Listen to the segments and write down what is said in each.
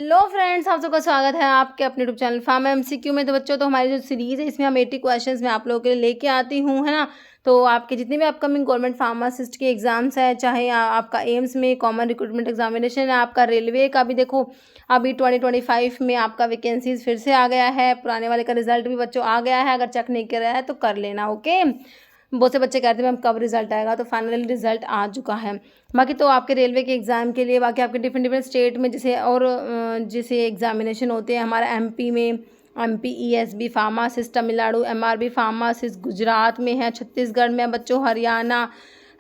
Hello friends, आप सबका स्वागत है आपके अपने यूट्यूब चैनल फार्म एमसीक्यू में। तो बच्चों, तो हमारी जो सीरीज़ है इसमें हम 80 क्वेश्चंस मैं आप लोगों के लिए लेके आती हूँ, है ना। तो आपके जितने भी अपकमिंग गवर्नमेंट फार्मासिस्ट के एग्जाम्स है, चाहे आपका एम्स में कॉमन रिक्रूटमेंट एग्जामिनेशन है, आपका रेलवे का भी देखो अभी 2025 में आपका वैकेंसीज फिर से आ गया है। पुराने वाले का रिजल्ट भी बच्चों आ गया है, अगर चेक नहीं किया है तो कर लेना, ओके। बहुत से बच्चे कहते हैं मैम कब रिजल्ट आएगा, तो फाइनली रिजल्ट आ चुका है। बाकी तो आपके रेलवे के एग्ज़ाम के लिए बाकी आपके डिफरेंट डिफरेंट स्टेट में जैसे और जैसे एग्जामिनेशन होते हैं, हमारा एमपी में MP ESB pharmacist, Tamil Nadu MRB pharmacist, Gujarat में है, छत्तीसगढ़ में है बच्चों, हरियाणा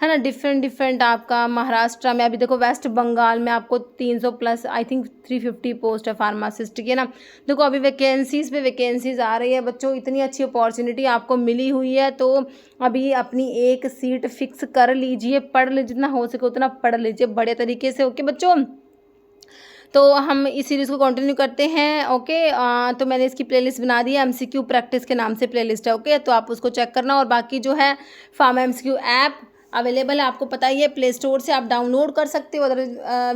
है ना, डिफरेंट डिफरेंट आपका महाराष्ट्र में, अभी देखो वेस्ट बंगाल में आपको 300 प्लस आई थिंक 350 पोस्ट है फार्मासिस्ट की, है ना। देखो अभी वैकेंसीज़ पे वैकेंसीज़ आ रही है बच्चों, इतनी अच्छी अपॉर्चुनिटी आपको मिली हुई है, तो अभी अपनी एक सीट फिक्स कर लीजिए, पढ़ लीजिए, जितना हो सके उतना पढ़ लीजिए बड़े तरीके से, ओके बच्चों। तो हम इस सीरीज़ को कंटिन्यू करते हैं, ओके। तो मैंने इसकी प्लेलिस्ट बना दी है, एमसीक्यू प्रैक्टिस के नाम से प्लेलिस्ट है, ओके। तो आप उसको चेक करना, और बाकी जो है फार्मा एमसीक्यू ऐप अवेलेबल है, आपको पता ही है, प्ले स्टोर से आप डाउनलोड कर सकते हो। अदर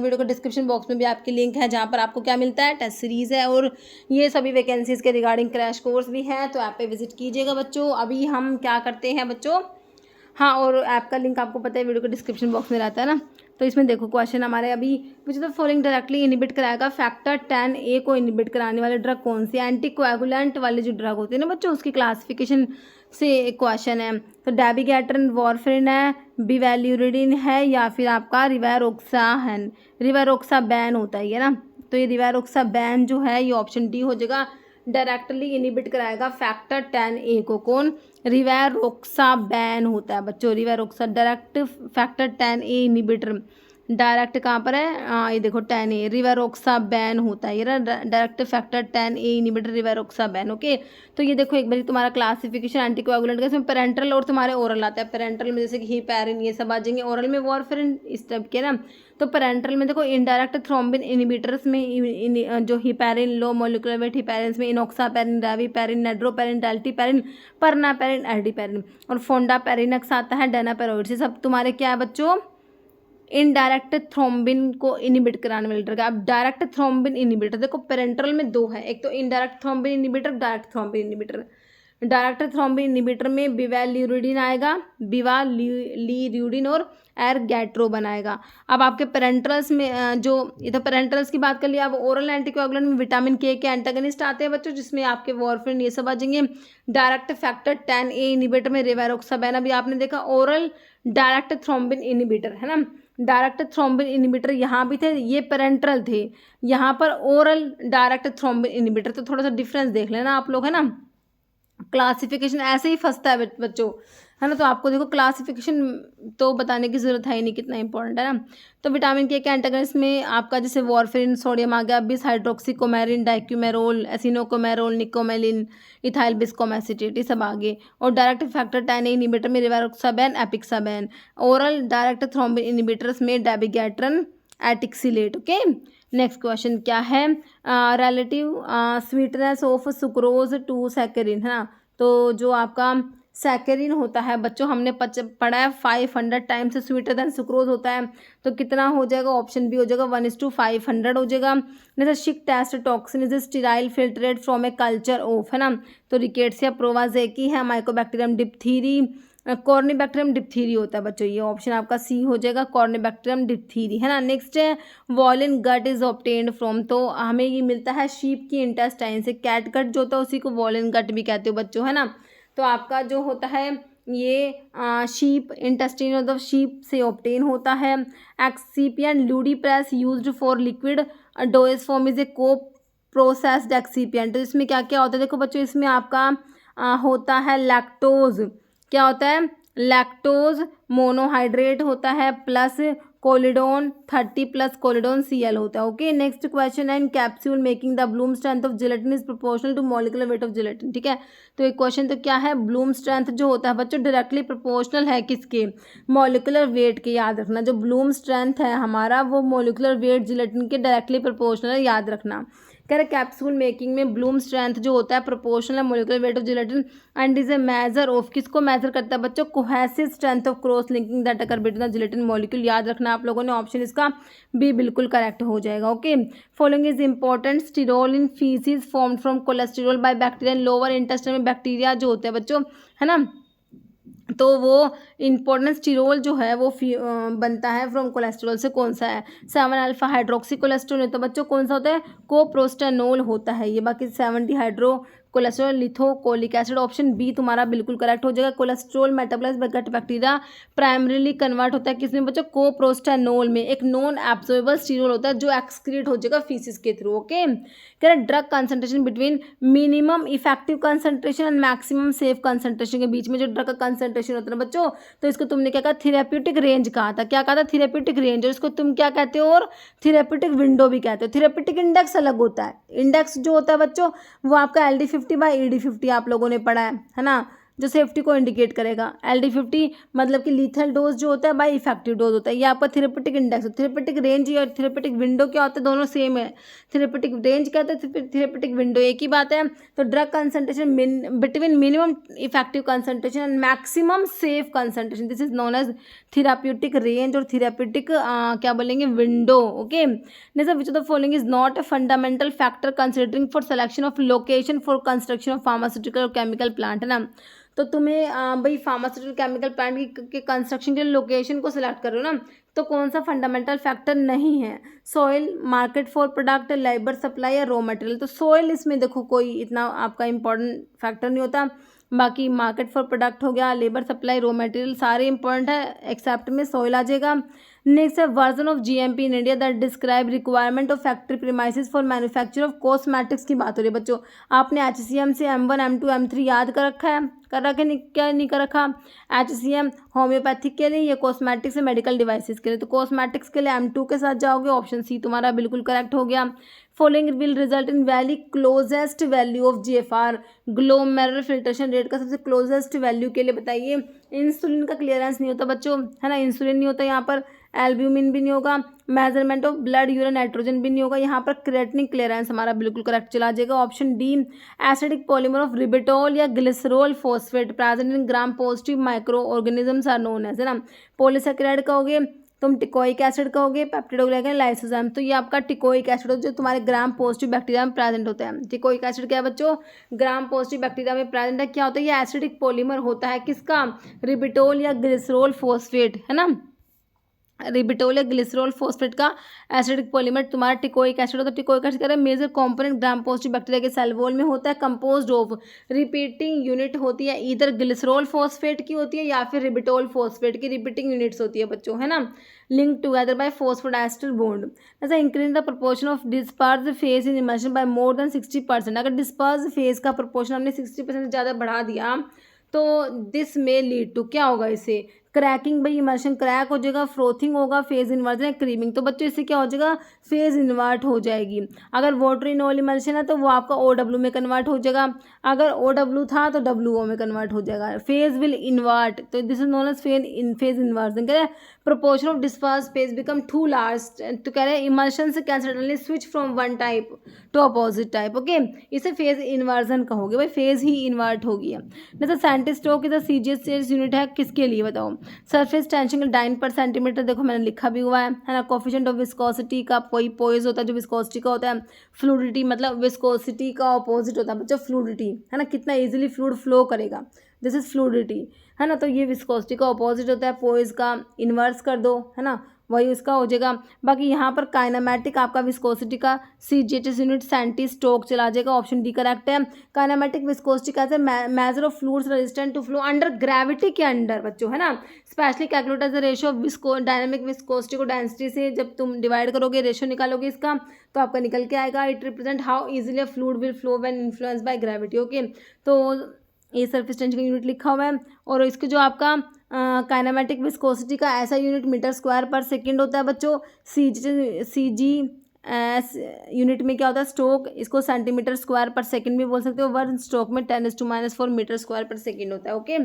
वीडियो के डिस्क्रिप्शन बॉक्स में भी आपकी लिंक है, जहाँ पर आपको क्या मिलता है, टेस्ट सीरीज़ है, और ये सभी वैकेंसीज़ के रिगार्डिंग क्रैश कोर्स भी हैं। तो ऐप पे विजिट कीजिएगा बच्चों। अभी हम क्या करते हैं बच्चों, हाँ, और ऐप का लिंक आपको पता है वीडियो के डिस्क्रिप्शन बॉक्स में रहता है ना। तो इसमें देखो क्वेश्चन हमारे अभी, विच द फॉलोइंग डायरेक्टली इनिबिट कराएगा फैक्टर 10A को इनिबिट कराने वाले ड्रग कौन सी। एंटी कोएगुलेंट वाले जो ड्रग होते हैं ना बच्चों, उसकी क्लासिफिकेशन से क्वेश्चन है। तो डेबिगैट्रन, वॉरफेरिन है, बिवेल्यूरिडिन है, या फिर आपका रिवारोक्सा है। रिवारोक्सा बैन होता है ये ना, तो ये रिवारोक्सा बैन जो है ये ऑप्शन डी हो जाएगा। डायरेक्टली इनिबिट कराएगा फैक्टर 10A को कौन, रिवारोक्सा बैन होता है बच्चों। Rivaroxaban direct factor 10A inhibitor, direct कहाँ पर है, ये देखो 10A रिवारोक्सा बैन होता है, ये ना direct factor 10A inhibitor rivaroxaban, okay. तो ये देखो एक बार तुम्हारा क्लासिफिकेशन एंटीकोएगुलेंट का, इसमें पेरेंटल और तुम्हारे ओरल आता है। पेरेंटल में जैसे कि हिपैरिन ये सब आ जाएंगे, ओरल में वॉरफेरिन इस टाइप के ना। तो पेरेंटल में देखो इनडायरेक्ट थ्रोम्बिन इनिबिटर्स में जो heparin, low molecular weight heparin में इनोक्सापेरिन, राविपेरिन, नेड्रोपेरिन, डेल्टीपेरिन, परनापेरिन, एल्डीपेरिन, और फोंडापेरिनक्स आता है, डेनापेरोइड से सब तुम्हारे क्या है बच्चों, इनडायरेक्ट थ्रोम्बिन को इनिबिट कराने वाले ड्रग। अब डायरेक्ट थ्रोम्बिन इनिबिटर देखो पेरेंटल में दो है, एक तो indirect thrombin inhibitor, direct thrombin inhibitor. Direct thrombin inhibitor में बिवाल्यूरिडिन आएगा, बिवाल्यूरिडिन और एरगैट्रोबन आएगा। अब आपके पेरेंटल्स में जो ये तो पेरेंटल्स की बात कर लिया। अब ओरल एंटीकोएगुलेंट में विटामिन के एंटागनिस्ट आते हैं बच्चों, जिसमें आपके वॉरफेरिन ये सब आ जाएंगे। डायरेक्ट फैक्टर 10A इनिबिटर में रिवारोक्साबैन, अभी आपने देखा ओरल डायरेक्ट थ्रोम्बिन इनिबिटर है ना। डायरेक्ट थ्रोम्बिन इनिबिटर यहाँ भी थे, ये पेरेंट्रल थे, यहाँ पर ओरल डायरेक्ट थ्रोम्बिन इनिबिटर। तो थोड़ा सा डिफरेंस देख लेना आप लोग, है ना। क्लासिफिकेशन ऐसे ही फंसता है बच्चों, है ना। तो आपको देखो क्लासिफिकेशन तो बताने की जरूरत है ही नहीं, कितना इंपॉर्टेंट है ना। तो विटामिन के एंटागनिस्ट में आपका जैसे वॉरफेरिन, सोडियम आ गया, बिस हाइड्रोक्सीकोमेरिन, डाइक्यूमेरोल, एसिनोकोमेरोल, निकोमेलिन, इथाइल बिस्कोमेसिटेट, ये सब आगे। और डायरेक्ट फैक्टर 10A इनिबिटर में rivaroxaban, apixaban. Oral direct thrombin inhibitors में dabigatran, etexilate, okay. Next question क्या है, relative sweetness of sucrose to saccharin, है ना। तो जो आपका सैकरिन होता है बच्चों, हमने पढ़ा है 500 टाइम्स स्वीटर देन सुक्रोज होता है। तो कितना हो जाएगा, ऑप्शन बी हो जाएगा 1:500 हो जाएगा। जैसे Schick test toxin is sterile filtrate from a culture of, है ना। तो रिकेट्सिया प्रोवाजेकी है, माइकोबैक्टीरियम डिप्थीरी, कॉर्निबैक्टीरियम डिप्थीरी होता है बच्चों। ये ऑप्शन आपका सी हो जाएगा, कॉर्निबैक्टीरियम डिप्थीरी, है ना। नेक्स्ट है violin gut is obtained from, तो हमें ये मिलता है शीप की इंटेस्टाइन से। कैट गट जो होता है उसी को वॉलिन गट भी कहते हो बच्चों, है ना। तो आपका जो होता है ये sheep intestine of the sheep से ऑब्टेन होता है। Excipient Ludipress used for liquid dosage form is a co processed excipient. तो इसमें क्या क्या होता है देखो बच्चों, इसमें आपका होता है लैक्टोज, क्या होता है, लैक्टोज मोनोहाइड्रेट होता है, plus Kollidon 30 plus Kollidon Cl होता है, ओके। नेक्स्ट क्वेश्चन है, in capsule making the bloom strength of gelatin is proportional to molecular weight of gelatin, ठीक है। तो एक क्वेश्चन तो क्या है, ब्लूम स्ट्रेंथ जो होता है बच्चों डायरेक्टली प्रोपोर्शनल है किसके, मॉलिक्यूलर वेट के। याद रखना जो ब्लूम स्ट्रेंथ है हमारा वो मॉलिक्यूलर वेट जिलेटिन के डायरेक्टली प्रोपोर्शनल है, याद रखना। कह रहे कैप्सूल मेकिंग में ब्लूम स्ट्रेंथ जो होता है प्रोपोर्शनल है molecular weight of gelatin and is a measure of, किसको मेजर करता है बच्चों, cohesive strength of cross linking that occur between the gelatin molecule. याद रखना आप लोगों ने, ऑप्शन इसका बी बिल्कुल करेक्ट हो जाएगा। Okay, following is important, sterol in faeces form from cholesterol by bacteria, lower intestine में बैक्टीरिया जो होते हैं बच्चों, है ना, तो वो इंपॉर्टेंट स्टिरोल जो है वो बनता है फ्रॉम कोलेस्ट्रॉल से, कौन सा है, 7 अल्फा हाइड्रोक्सी कोलेस्ट्रॉल, तो बच्चों कौन सा होता है, कोप्रोस्टेनोल होता है ये। बाकी 70 hydro cholesterol lithocholic acid, option B तुम्हारा बिल्कुल करेक्ट हो जाएगा। Cholesterol metabolize by gut bacteria primarily convert होता है किसमें बच्चों, कोप्रोस्टेनोल में, एक नॉन एब्जॉर्बेबल स्टिरोल होता है जो एक्सक्रीट हो जाएगा फीसिस के थ्रू। ओके, कह रहे drug concentration between minimum effective concentration and maximum safe concentration के बीच में जो ड्रग का कंसंट्रेशन होता है ना बच्चों, तो इसको तुमने क्या कहा, थेरेप्यूटिक रेंज कहा था, क्या कहा था, थेरेप्यूटिक रेंज, और इसको तुम क्या कहते हो, और थेरेप्यूटिक विंडो भी कहते हो। थेरेप्यूटिक इंडेक्स अलग होता है, इंडेक्स जो होता है बच्चों वो आपका LD50 बाई ED50 आप लोगों ने पढ़ा है ना, जो सेफ्टी को इंडिकेट करेगा। LD50 मतलब कि लीथल डोज जो होता है बाई इफेक्टिव डोज होता है, ये आपका थेरेप्यूटिक इंडेक्स। थेरेप्यूटिक रेंज और थेरेप्यूटिक विंडो क्या होता है, दोनों सेम है। थेरेप्यूटिक रेंज कहते हैं, थेरेप्यूटिक विंडो एक ही बात है। तो drug concentration between minimum effective concentration and maximum safe concentration, this is known as therapeutic range और थेराप्यूटिक क्या बोलेंगे, विंडो। ओके, जैसे which of the following is not a fundamental factor considering for selection of location for construction of pharmaceutical और chemical plant, है ना। तो तुम्हें भाई फार्मास्यूटिकल केमिकल प्लांट के कंस्ट्रक्शन के लोकेशन को सिलेक्ट कर रहे हो ना, तो कौन सा फंडामेंटल फैक्टर नहीं है, soil, market for product, labour supply या रॉ मटेरियल। तो सॉइल इसमें देखो कोई इतना आपका इंपॉर्टेंट फैक्टर नहीं होता, बाकी मार्केट फॉर प्रोडक्ट हो गया, लेबर सप्लाई, रॉ मटेरियल सारे इंपॉर्टेंट है, एक्सेप्ट में सॉइल आ जाएगा। नेक्स्ट है version of GMP in India that describe requirement of factory premises for manufacture of cosmetics की बात हो रही है बच्चों। आपने HCM से M1 M2 M3 याद कर रखा है, कर रखे नहीं, क्या नहीं कर रखा। HCM होम्योपैथिक के लिए, ये कॉस्मेटिक्स है मेडिकल डिवाइसेस के लिए, तो कॉस्मेटिक्स के लिए M2 के साथ जाओगे, ऑप्शन सी तुम्हारा बिल्कुल करेक्ट हो गया। Following will result in valley closest value of GFR, glomerular filtration rate का सबसे क्लोजेस्ट वैल्यू के लिए बताइए। इंसुलिन का क्लियरेंस नहीं होता बच्चों, है ना, इंसुलिन नहीं होता यहाँ पर, एल्ब्यूमिन भी नहीं होगा, measurement of blood urine nitrogen भी नहीं होगा, यहाँ पर क्रिएटिनिन क्लियरेंस हमारा बिल्कुल करेक्ट चला जाएगा, option D. Acidic polymer of ribitol या glycerol phosphate present in Gram positive micro organisms are known as, है ना। पॉलीसेकेराइड कहोगे, तुम टिकोइक एसिड कहोगे, पेप्टिड हो लाइसोजाइम, तो ये आपका टिकोइक एसिड जो तुम्हारे ग्राम पॉजिटिव बैक्टीरिया में प्रेजेंट होता है। टिकोइक एसिड क्या है बच्चों, ग्राम पॉजिटिव बैक्टीरिया में प्रेजेंट है, क्या होता है, ये एसिडिक पॉलीमर होता है किसका, रिबिटोल या ग्लिसरॉल फॉस्फेट, है ना, रिबिटोल या ग्लिसरॉल फॉस्फेट का एसिडिक पॉलीमर तुम्हारा टिकोइक एसिड होता है। टिकोइक एसिड कह रहे हैं major component gram positive bacteria के सेल वॉल में होता है, कंपोज्ड ऑफ रिपीटिंग यूनिट होती है, इधर ग्लिसरॉल फॉस्फेट की होती है या फिर रिबिटोल फॉस्फेट की रिपीटिंग यूनिट्स होती है बच्चों, है ना, link together by phosphodiester bond. ऐसा increase the proportion of disperse phase in emulsion by more than 60%। अगर डिस्पर्स फेज का प्रोपोर्शन हमने 60% से ज़्यादा बढ़ा दिया तो दिस में लीड टू, क्या होगा, इसे क्रैकिंग, भाई इमल्शन क्रैक हो जाएगा, फ्रोथिंग होगा, फेज इन्वर्जन या क्रीमिंग, तो बच्चों इससे क्या हो जाएगा, फेज इन्वर्ट हो जाएगी। अगर वाटर इन ऑयल इमल्शन है तो वो आपका OW में कन्वर्ट हो जाएगा, अगर OW था तो WO में कन्वर्ट हो जाएगा, फेज विल इन्वर्ट, तो this is known as phase inversion. कह रहे हैं proportion of disperse phase become too large, तो कह रहे हैं इमल्शन से can suddenly switch from one type to opposite type. Okay, इसे फेज इन्वर्जन कहोगे, भाई फेज ही इन्वर्ट हो गया। जैसे सेंटिस्टोक इधर CGS यूनिट है किसके लिए बताओ, सरफेस टेंशन 9/cm, देखो मैंने लिखा भी हुआ है ना। कोफिशिएंट ऑफ विस्कोसिटी का पोइज होता है जो विस्कोसिटी का होता है, फ्लूडिटी मतलब विस्कोसिटी का ऑपोजिट होता है बच्चों फ्लूडिटी, है ना, कितना इजीली फ्लूइड फ्लो करेगा, दिस इज फ्लूडिटी, है ना, तो ये विस्कोसिटी का ऑपोजिट होता है, पोइज का इन्वर्स कर दो, है ना, वही उसका हो जाएगा। बाकी यहाँ पर काइनामेटिक आपका विस्कोसिटी का CGHS यूनिट सेंटीस्टोक चला जाएगा, ऑप्शन डी करेक्ट है। काइनामेटिक विस्कोसिटी कैसे, measure of fluids resistant to flow under gravity के अंडर बच्चों, है ना, specially calculate as the ratio of dynamic viscosity को डेंसिटी से जब तुम डिवाइड करोगे, रेशियो निकालोगे इसका, तो आपका निकल के आएगा, it represent how easily a fluid will flow when influenced by gravity. Okay, तो ये सरफेस टेंशन का यूनिट लिखा हुआ है, और इसके जो आपका काइनेमेटिक विस्कोसिटी का ऐसा यूनिट मीटर स्क्वायर पर सेकंड होता है बच्चों। CG यूनिट में क्या होता है, स्ट्रोक, इसको सेंटीमीटर स्क्वायर पर सेकंड भी बोल सकते हो, 1 स्ट्रोक में 10⁻⁴ मीटर स्क्वायर पर सेकंड होता है। ओके,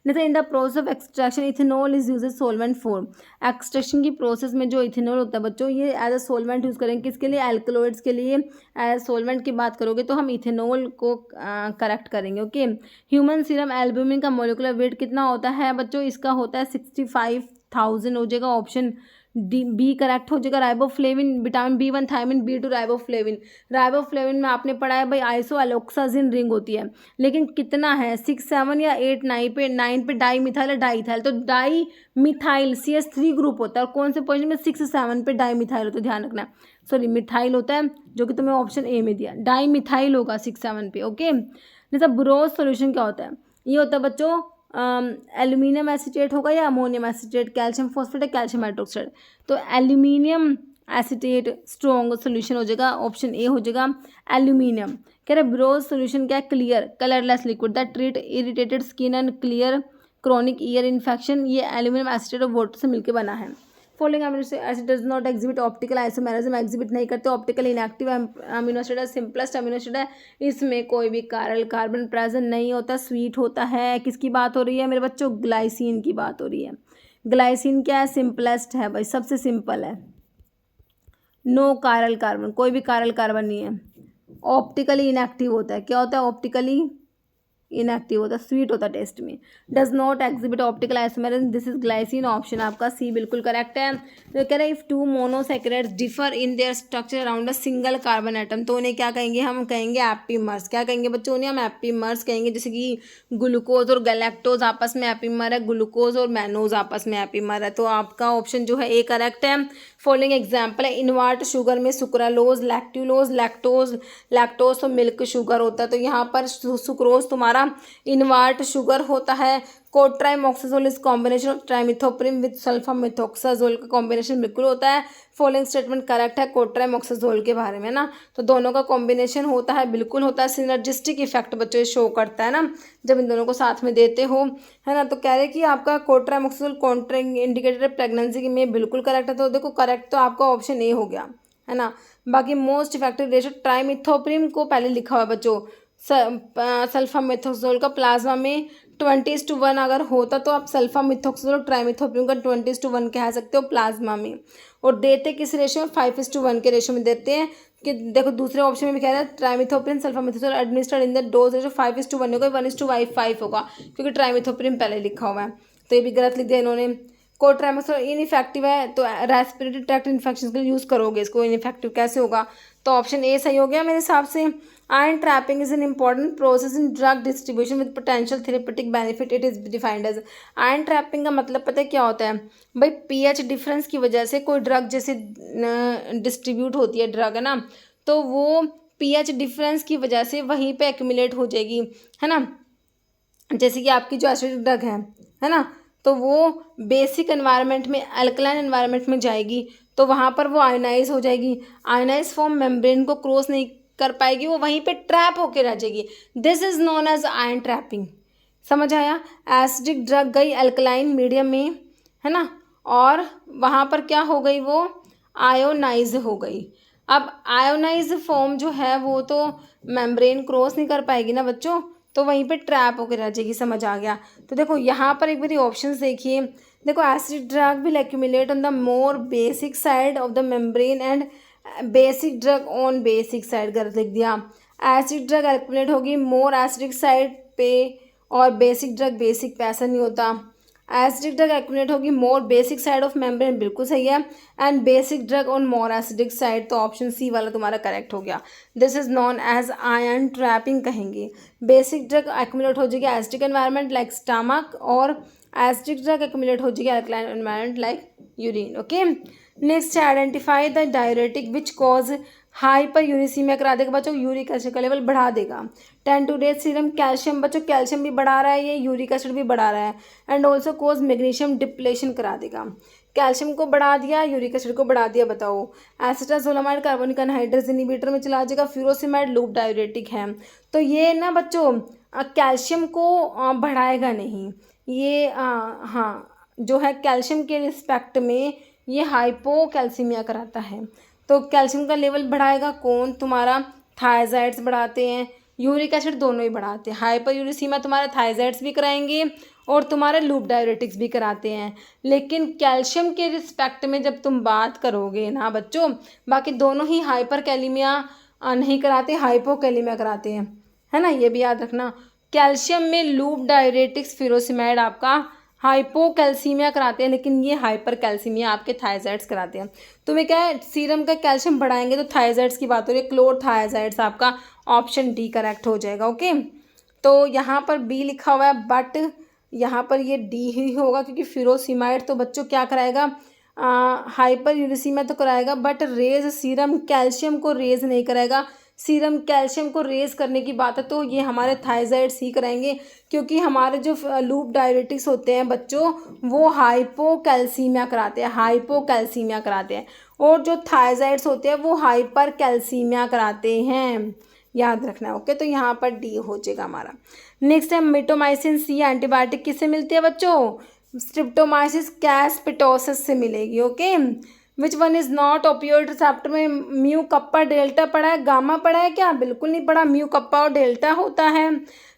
जैसे in the process of extraction ethanol is use as solvent for, extraction की प्रोसेस में जो इथेनॉल होता है बच्चों ये एज अ सोलवेंट यूज़ करेंगे, किसके लिए, एल्कलॉइड्स के लिए। एज सोलवेंट की बात करोगे तो हम इथेनॉल को करेक्ट करेंगे। ओके, ह्यूमन सीरम एल्ब्यूमिन का मोलिकुलर वेट कितना होता है बच्चों, इसका होता है 65,000 हो जाएगा, ऑप्शन डी बी करेक्ट हो जाएगा। Riboflavin vitamin B1 thiamine B2 riboflavin, riboflavin में आपने पढ़ा है भाई आइसो एलोक्साजिन रिंग होती है, लेकिन कितना है 6 7 या 8 9 पे डाई मिथाइल या डाईथाइल, तो डाई मिथाइल CH3 ग्रुप होता है, और कौन से पोजिशन में 6 7 पे डाई मिथाइल होता है, ध्यान रखना, सॉरी मिथाइल होता है जो कि तुम्हें ऑप्शन ए में दिया, डाई मिथाइल होगा 6 7 पे। ओके, जैसा ब्रोज सोल्यूशन क्या होता है, ये होता है बच्चों एल्यूमिनियम एसीटेट होगा या अमोनियम एसीटेट, कैल्शियम फॉस्फेट या कैल्शियम हाइड्रोक्साइड, तो एल्यूमिनियम एसीटेट स्ट्रॉन्ग सोल्यूशन हो जाएगा, ऑप्शन ए हो जाएगा एल्यूमिनियम। कह रहे ब्रोज सोल्यूशन क्या है, clear colourless liquid that treat irritated skin and clear chronic ear infection, ये एल्यूमिनियम एसीटेट और वाटर से मिलकर बना है। Following amino acid does not exhibit optical isomerism, exhibit नहीं करते, ऑप्टिकल इनएक्टिव अमीनो एसिड है, सिंपलेस्ट अमीनो एसिड है, इसमें कोई भी कारल कार्बन प्रेजेंट नहीं होता, स्वीट होता है। किसकी बात हो रही है मेरे बच्चों, ग्लाइसिन की बात हो रही है। ग्लाइसिन क्या है, सिंपलेस्ट है भाई, सबसे सिंपल है, नो कारल कार्बन, कोई भी कारल कार्बन नहीं है, ऑप्टिकली इनएक्टिव होता है, क्या होता है ऑप्टिकली इनएक्टिव होता है, स्वीट होता है टेस्ट में, does not exhibit optical isomerism, this is glycine, option आपका सी बिल्कुल करेक्ट है। तो कह रहे हैं if two monosaccharides differ in their structure around a single carbon atom, तो उन्हें क्या कहेंगे, हम कहेंगे एपीमर्स, क्या कहेंगे बच्चों, उन्हें हम एपीमर्स कहेंगे, जैसे कि ग्लूकोज और गैलेक्टोज आपस में एपीमर है, ग्लूकोज और मैनोज आपस में एपीमर है, तो आपका ऑप्शन जो है ए करेक्ट है। फॉलोइंग एग्जाम्पल है, इनवर्ट शुगर में सुक्रालोज, लैक्ट्यूलोज, लैक्टोज तो मिल्क शुगर होता है, तो यहाँ पर सुक्रोज तुम्हारा इनवर्ट शुगर होता है। Co-trimoxazole is combination of ट्राइमिथोप्रिम with सल्फामिथोक्साजोल का कॉम्बिनेशन बिल्कुल होता है, फॉलोइंग स्टेटमेंट करेक्ट है कोट्राइमोक्साजोल के बारे में ना, तो दोनों का कॉम्बिनेशन होता है, बिल्कुल होता है, सिनर्जिस्टिक इफेक्ट बच्चों शो करता है ना जब इन दोनों को साथ में देते हो, है ना। तो कह रहे कि आपका कोट्राइमोक्साजोल कॉन्ट्रा इंडिकेटेड प्रेगनेंसी की में बिल्कुल करेक्ट है, तो देखो करेक्ट तो आपका ऑप्शन ए हो गया, है ना। बाकी मोस्ट इफेक्टिव रेशो ट्राइमिथोप्रिम को पहले लिखा हुआ है बच्चों, सल्फामिथोक्साजोल का प्लाज्मा में 20:1 अगर होता तो आप सल्फामिथोक्साजोल और ट्राइमिथोप्रिम का 20:1 कह सकते हो प्लाज्मा में, और देते किस रेशो में, 5:1 के रेशो में देते हैं। कि देखो दूसरे ऑप्शन में भी कह रहा है trimethoprim sulfamethoxazole administered in the dose ratio 5:1 होगा, 1:5 होगा, क्योंकि ट्राइमिथोप्रिम पहले लिखा हुआ है, तो ये भी गलत लिख दिया इन्होंने। कोट्राइमोक्साजोल इनइफेक्टिव है, तो रेस्पिरेटरी ट्रैक्ट इन्फेक्शन के लिए यूज़ करोगे इसको, इनइफेक्टिव कैसे होगा, तो ऑप्शन ए सही हो गया मेरे हिसाब से। Ion trapping is an important process in drug distribution with potential therapeutic benefit, it is defined as. Ion trapping का मतलब पता है क्या होता है भाई, पीएच डिफरेंस की वजह से कोई ड्रग जैसे डिस्ट्रीब्यूट होती है ड्रग, है ना, तो वो पीएच डिफरेंस की वजह से वहीं पे एक्यूमुलेट हो जाएगी, है ना। जैसे कि आपकी जो एसिडिक ड्रग है ना, तो वो बेसिक एनवायरनमेंट में अल्कलाइन एनवायरनमेंट में जाएगी, तो वहाँ पर वो आयनाइज हो जाएगी, आयनाइज फॉर्म मेम्ब्रेन को क्रॉस नहीं कर पाएगी, वो वहीं पे ट्रैप होके रह जाएगी, this is known as ion trapping, समझ आया। एसिडिक ड्रग गई अल्कलाइन मीडियम में, है ना, और वहाँ पर क्या हो गई, वो आयोनाइज हो गई। अब आयोनाइज फॉर्म जो है वो तो मेम्ब्रेन क्रॉस नहीं कर पाएगी ना बच्चों, तो वहीं पे ट्रैप होकर रह जाएगी, समझ आ गया। तो देखो यहाँ पर एक बारी ऑप्शंस देखिए, देखो acid drug will accumulate on the more basic side of the membrane and basic drug on basic side, गलत लिख दिया। एसिड ड्रग एक्यूमुलेट होगी मोर एसिडिक साइड पे और बेसिक ड्रग बेसिक पे, ऐसा नहीं होता। एसिडिक ड्रग एक्यूमुलेट होगी more basic side of membrane, बिल्कुल सही है, and basic drug on more acidic side, तो ऑप्शन सी वाला तुम्हारा करेक्ट हो गया, this is known as ion trapping कहेंगे। बेसिक ड्रग एक्यूमुलेट हो जाएगी एसिडिक एनवायरनमेंट लाइक स्टमक, और एसिडिक ड्रग एक्यूमुलेट हो जाएगी alkaline environment like urine. Okay, next identify the diuretic which cause hyperuricemia करा देगा बच्चों, यूरिक एसिड का लेवल बढ़ा देगा। 10 to डेज सीरम कैल्शियम, बच्चों कैल्शियम भी बढ़ा रहा है, ये यूरिक एसिड भी बढ़ा रहा है, and also cause magnesium depletion करा देगा। कैल्शियम को बढ़ा दिया, यूरिक एसिड को बढ़ा दिया, बताओ। एसिटाजोलामाइड कार्बोनिक एनहाइड्रेज इनहिबिटर में चला जाएगा, फ्यूरोसिमाइड लूप डायरेटिक है, तो ये ना बच्चों कैल्शियम को बढ़ाएगा नहीं, ये हाँ जो है कैल्शियम के रिस्पेक्ट में ये हाइपोकैल्सीमिया कराता है, तो कैल्शियम का लेवल बढ़ाएगा कौन, तुम्हारा थायजाइड्स बढ़ाते हैं, यूरिक एसिड दोनों ही बढ़ाते हैं। हाइपर यूरिसीमिया तुम्हारा थायराइड्स भी कराएंगे और तुम्हारे लूप डायरेटिक्स भी कराते हैं। लेकिन कैल्शियम के रिस्पेक्ट में जब तुम बात करोगे ना बच्चों, बाकी दोनों ही हाइपर कैलीमिया नहीं कराते, हाइपोकैलीमिया कराते हैं, है ना, ये भी याद रखना। कैल्शियम में लूप डायरेटिक्स फिरोसिमाइड आपका हाइपोकैल्सीमिया कराते हैं, लेकिन ये हाइपर कैल्सीमिया आपके थायराइड्स कराते हैं। तुम्हें क्या है, सीरम का कैल्शियम बढ़ाएंगे तो थायराइड्स की बात हो रही है, क्लोरथायराइड्स आपका ऑप्शन डी करेक्ट हो जाएगा। ओके, तो यहाँ पर बी लिखा हुआ है, बट यहाँ पर ये डी ही होगा, क्योंकि फिरोसिमाइड तो बच्चों क्या कराएगा, हाइपर यूरिसीमिया तो कराएगा, बट रेज सीरम कैल्शियम को रेज नहीं कराएगा। सीरम कैल्शियम को रेज करने की बात है तो ये हमारे थायराइड्स ही कराएंगे, क्योंकि हमारे जो लूप डायरेटिक्स होते हैं बच्चों वो हाइपोकैल्सीमिया कराते हैं, हाइपोकैल्सीमिया कराते हैं, और जो थायराइड्स होते हैं वो हाइपर कैल्सीमिया कराते हैं, याद रखना है। ओके, तो यहाँ पर डी हो जाएगा हमारा। नेक्स्ट है मिटोमाइसिन सी एंटीबायोटिक किससे मिलती है बच्चों, स्ट्रिप्टोमाइसिस कैस्पिटोसिस से मिलेगी। Okay, which one is not opioid receptor में म्यू कप्पा डेल्टा पढ़ा है, गामा पढ़ा है क्या, बिल्कुल नहीं पढ़ा, म्यू कप्पा और डेल्टा होता है।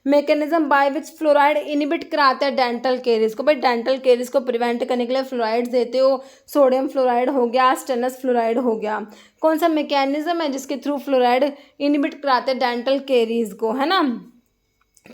Mechanism by which fluoride inhibit कराता है डेंटल केरीज को, भाई डेंटल केरीज को प्रिवेंट करने के लिए फ्लोराइड्स देते हो, सोडियम फ्लोराइड हो गया, स्टेनस फ्लोराइड हो गया। कौन सा मैकेनिज्म है जिसके थ्रू फ्लोराइड इनिबिट कराते हैं डेंटल केरीज को, है ना,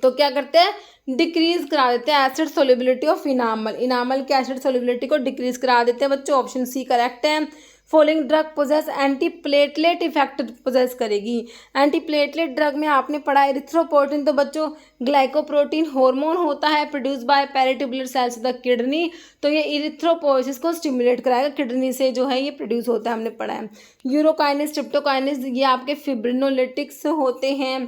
तो क्या करते हैं, डिक्रीज करा देते हैं acid solubility of enamel, enamel के एसिड सोल्युबिलिटी को डिक्रीज करा देते हैं बच्चों, ऑप्शन सी करेक्ट है। Following drug possess antiplatelet effect possess करेगी, एंटी प्लेटलेट ड्रग में आपने पढ़ा एरिथ्रोपोइटिन, तो बच्चों ग्लाइकोप्रोटीन हार्मोन होता है produce by peritubular cells of the kidney, तो ये इरिथ्रोपोइसिस को स्टिमुलेट कराएगा, किडनी से जो है ये प्रोड्यूस होता है, हमने पढ़ा है। यूरोकाइनेस, ट्रिप्टोकाइनेस, ये आपके फिब्रिनोलिटिक्स होते हैं,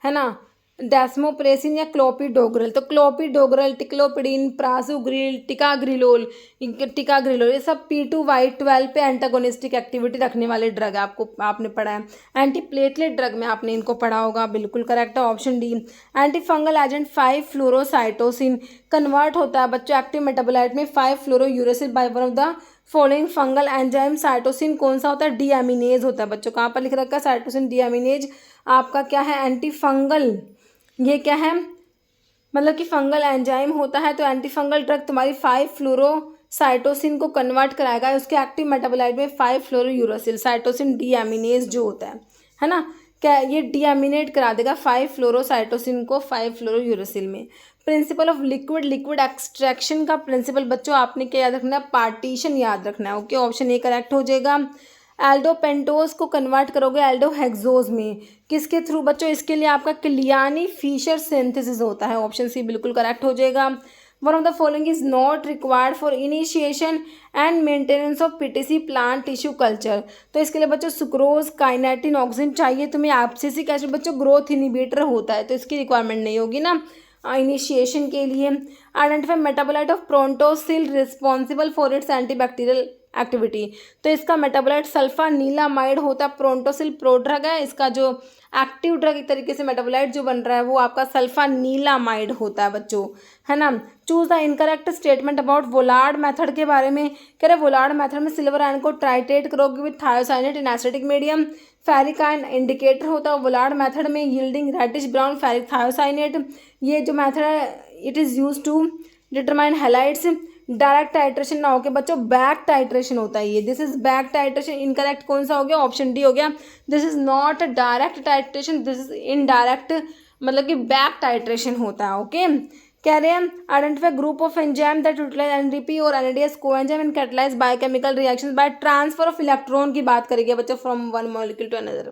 है ना, डेस्मोप्रेसिन या क्लोपिडोग्रल, तो क्लोपिडोग्रल, टिक्लोपिडीन, प्रासुग्रिल, टिकाग्रिलोल, ये सब P2Y12 पे एंटागोनिस्टिक एक्टिविटी रखने वाले ड्रग है, आपने पढ़ा है। एंटी प्लेटलेट ड्रग में आपने इनको पढ़ा होगा, बिल्कुल करेक्ट है option D. Anti fungal agent five fluorocytosine convert होता है बच्चों एक्टिव मेटाबोलाइट में five fluorouracil by one of the following fungal enzyme. Cytosine कौन सा होता है, डीएमिनेज होता है बच्चों, कहाँ पर लिख रखा है साइटोसिन डीएमिनेज, आपका क्या है एंटी फंगल, ये क्या है, मतलब कि फंगल एंजाइम होता है, तो एंटी फंगल ड्रग तुम्हारी 5-फ्लोरोसाइटोसिन को कन्वर्ट कराएगा, उसके एक्टिव मेटाबोलाइट में 5-फ्लोरोयूरेसिल, साइटोसिन डीएमिनेज जो होता है ना, क्या ये डीएमिनेट करा देगा 5-फ्लोरोसाइटोसिन को 5-फ्लोरोयूरेसिल में। Principle of liquid, liquid extraction का प्रिंसिपल बच्चों आपने क्या याद रखना है, पार्टीशन याद रखना है। ओके, ऑप्शन ए करेक्ट हो जाएगा। एल्डोपेंटोज को कन्वर्ट करोगे एल्डोहेक्सोज में, किसके थ्रू बच्चों, इसके लिए आपका क्लियानी फिशर सिंथेसिस होता है, ऑप्शन सी बिल्कुल करेक्ट हो जाएगा। One of the following is not required for initiation and maintenance of PTC plant tissue culture, तो इसके लिए बच्चों सुक्रोज, काइनेटिन, ऑक्सिन चाहिए तुम्हें। एब्सिसिक एसिड बच्चों ग्रोथ इनिबिटर होता है, तो इसकी रिक्वायरमेंट नहीं होगी ना इनिशिएशन के लिए। Identify metabolite of prontosil responsible for its antibacterial activity, तो इसका मेटाबोलाइट सल्फानीलामाइड होता है, प्रोंटोसिल प्रोड्रग है, इसका जो एक्टिव ड्रग एक तरीके से मेटाबोलाइट जो बन रहा है वो आपका सल्फानीलामाइड होता है बच्चों, है ना। Choose the incorrect statement about Volhard method के बारे में, कह रहे वोलार्ड मेथड में सिल्वर आयन को ट्राइटेट करोगे with thiocyanate in acidic medium, ferric ion indicator होता है वोलार्ड मेथड में yielding reddish brown ferric thiocyanate, ये जो मेथड है it is use to determine halides. Direct titration ना होके बच्चों बैक टाइट्रेशन होता है ये, this is back titration, incorrect कौन सा हो गया, ऑप्शन डी हो गया, this is not direct titration, this is indirect, मतलब कि बैक टाइट्रेशन होता है। ओके, कह रहे हैं identify group of enzyme that utilize NDP और NADS coenzyme and catalyse biochemical reactions by transfer of electron की बात करेंगे बच्चों from one molecule to another,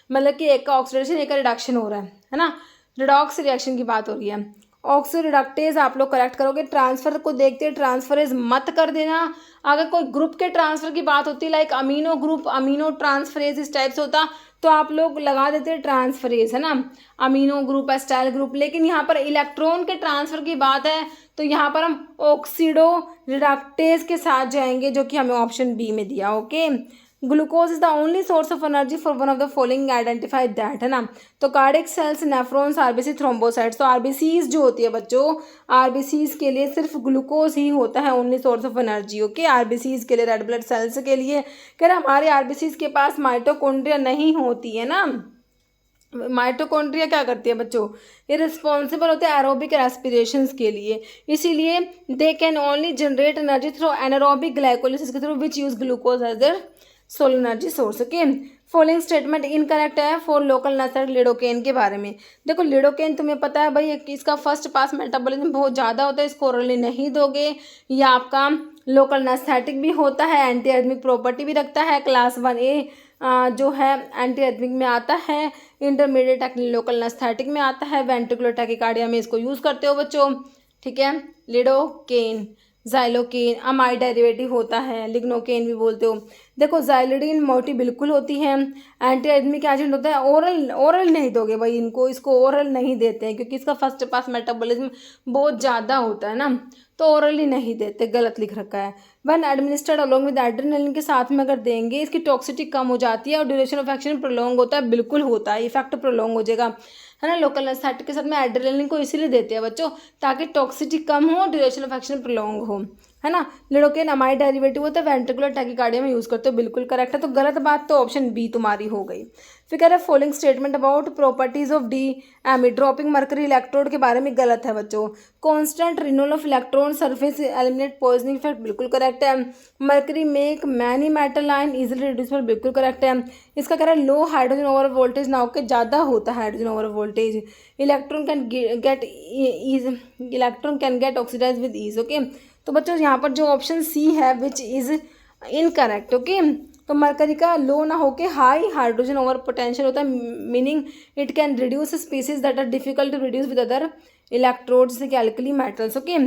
मतलब कि एक का ऑक्सीडेशन एक का रिडक्शन हो रहा है ना, रिडॉक्स रिएक्शन की बात हो रही है। ऑक्सो रिडक्टेज आप लोग करेक्ट करोगे, ट्रांसफर को देखते ट्रांसफरेज मत कर देना। अगर कोई ग्रुप के ट्रांसफर की बात होती है like amino group, amino transferase इस टाइप से होता तो आप लोग लगा देते ट्रांसफरेज, है ना, अमीनो ग्रुप एस्टाइल ग्रुप। लेकिन यहाँ पर इलेक्ट्रॉन के ट्रांसफर की बात है तो यहाँ पर हम ऑक्सीडो रिडक्टेज के साथ जाएंगे जो कि हमें ऑप्शन बी में दिया। Okay, glucose is the only source of energy for one of the following identified that, है ना, तो cardiac cells, nephrons, RBC, thrombocytes, तो आरबीसीज जो होती है बच्चों, आरबीसीज के लिए सिर्फ ग्लूकोज ही होता है only source of energy. Okay, RBCs के लिए, रेड ब्लड सेल्स के लिए, कह रहे हमारे आरबीसीज के पास माइटोकॉन्ड्रिया नहीं होती है ना, माइटोकॉन्ड्रिया क्या करती है बच्चों, ये रिस्पॉन्सिबल होते हैं एरोबिक रेस्पिरेशंस के लिए, इसीलिए they can only generate energy through anaerobic glycolysis के through which use glucose as their sole energy source. Okay, following statement incorrect है फॉर लोकल नसर लिडोकेन के बारे में। देखो लिडोकेन तुम्हें पता है भाई इसका फर्स्ट पास मेटाबॉलिज्म बहुत ज़्यादा होता है, इसको ओरली नहीं दोगे। यह आपका लोकल नस्थेटिक भी होता है, एंटी एरिथमिक प्रॉपर्टी भी रखता है, क्लास 1A जो है एंटी एरिथमिक में आता है, इंटरमीडिएट लोकल नस्थेटिक में आता है, वेंट्रिकुलर टैकीकार्डिया में इसको यूज़ करते हो बच्चों। ठीक है, लिडोकेन, जाइलोकेन अमाइड डेरिवेटिव होता है, लिग्नोकेन भी बोलते हो। देखो जाइलिडीन मोटी बिल्कुल होती है, एंटी एरिथमिक एजेंट होता है। ओरल नहीं दोगे भाई इनको, इसको ओरल नहीं देते हैं क्योंकि इसका फर्स्ट पास मेटाबॉलिज्म बहुत ज़्यादा होता है ना, तो ओरली नहीं देते, गलत लिख रखा है। One administered along with adrenaline के साथ में अगर देंगे इसकी टॉक्सिटी कम हो जाती है और ड्यूरेशन ऑफ एक्शन प्रोलॉन्ग होता है, बिल्कुल होता है, इफेक्ट प्रोलॉन्ग हो जाएगा, है ना। लोकल एनेस्थेटिक के साथ में एड्रेनलिन को इसीलिए देते हैं बच्चों ताकि टॉक्सिटी कम हो, ड्यूरेशन ऑफ एक्शन प्रोलॉन्ग हो, है ना। लिडोकेन अमाइड डेरिवेटिव होता है, वेंट्रिकुलर टैकीकार्डिया में यूज़ करते हो, बिल्कुल करेक्ट है। तो गलत बात तो ऑप्शन बी तुम्हारी हो गई। फिर कह रहे हैं following statement about properties of the एमिड ड्रॉपिंग मर्करी इलेक्ट्रोड के बारे में गलत है बच्चों। Constant renewal of electron surface eliminate poisoning effect, बिल्कुल करेक्ट है। Mercury make many metal ion easily reducible, बिल्कुल करेक्ट है। इसका कह रहा है लो हाइड्रोजन ओवर वोल्टेज ना होकर ज़्यादा होता है hydrogen over voltage. Electron can get oxidize with ease. Okay, तो बच्चों यहाँ पर जो ऑप्शन सी है विच इज़ इनकरेक्ट। ओके, तो मरकरी का लो ना होके हाई हाइड्रोजन ओवर पोटेंशियल होता है, meaning it can reduce species that are difficult to reduce with other electrode, जैसे कि अल्कली मेटल्स। ओके,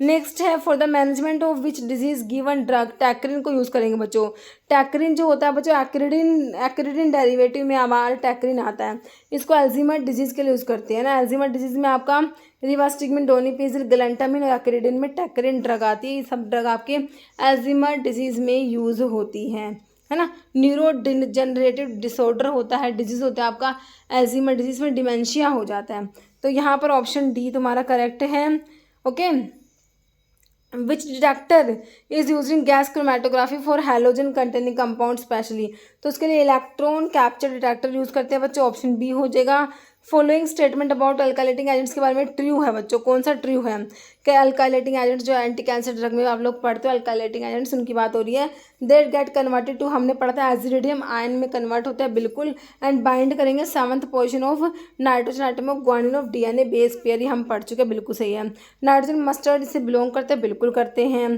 नेक्स्ट है for the management of which disease given drug, tacrine को यूज़ करेंगे बच्चों। टैक्रिन जो होता है बच्चों एक्रिडिन डेरिवेटिव में हमारा टैक्रिन आता है, इसको अल्जीमर डिजीज़ के लिए यूज़ करते हैं ना। अल्जीमर डिजीज़ में आपका रिवास्टिगमिन, डोनिपेजिल, गलेंटामिन और एक्रिडिन में टैक्रिन ड्रग आती है। ये सब ड्रग आपके अल्जीमर डिजीज़ में यूज़ होती हैं, है ना। न्यूरो जनरेटिव डिसऑर्डर होता है, डिजीज़ होता है आपका अल्जीमर डिजीज़ में डिमेंशिया हो जाता है। तो यहाँ पर ऑप्शन डी तुम्हारा करेक्ट है। Okay, which detector is using gas chromatography for halogen containing compound specially, तो उसके लिए इलेक्ट्रॉन कैप्चर डिटेक्टर यूज़ करते हैं बच्चों, ऑप्शन बी हो जाएगा। Following statement about alkylating agents के बारे में ट्रू है बच्चों, कौन सा ट्रू है? क्या अल्काइलेटिंग एजेंट्स जो एंटी कैंसर ड्रग में आप लोग पढ़ते हो अल्काइलेटिंग एजेंट्स, उनकी बात हो रही है। देट गेट कन्वर्टेड टू, हमने पढ़ा था एजिडियम आयन में कन्वर्ट होता है, बिल्कुल। एंड बाइंड करेंगे 7th position of nitrogen item of guanine of DNA base pair, ये हम पढ़ चुके हैं, बिल्कुल सही है। नाइट्रोजन मस्टर्ड इससे बिलोंग करते हैं, बिल्कुल करते हैं।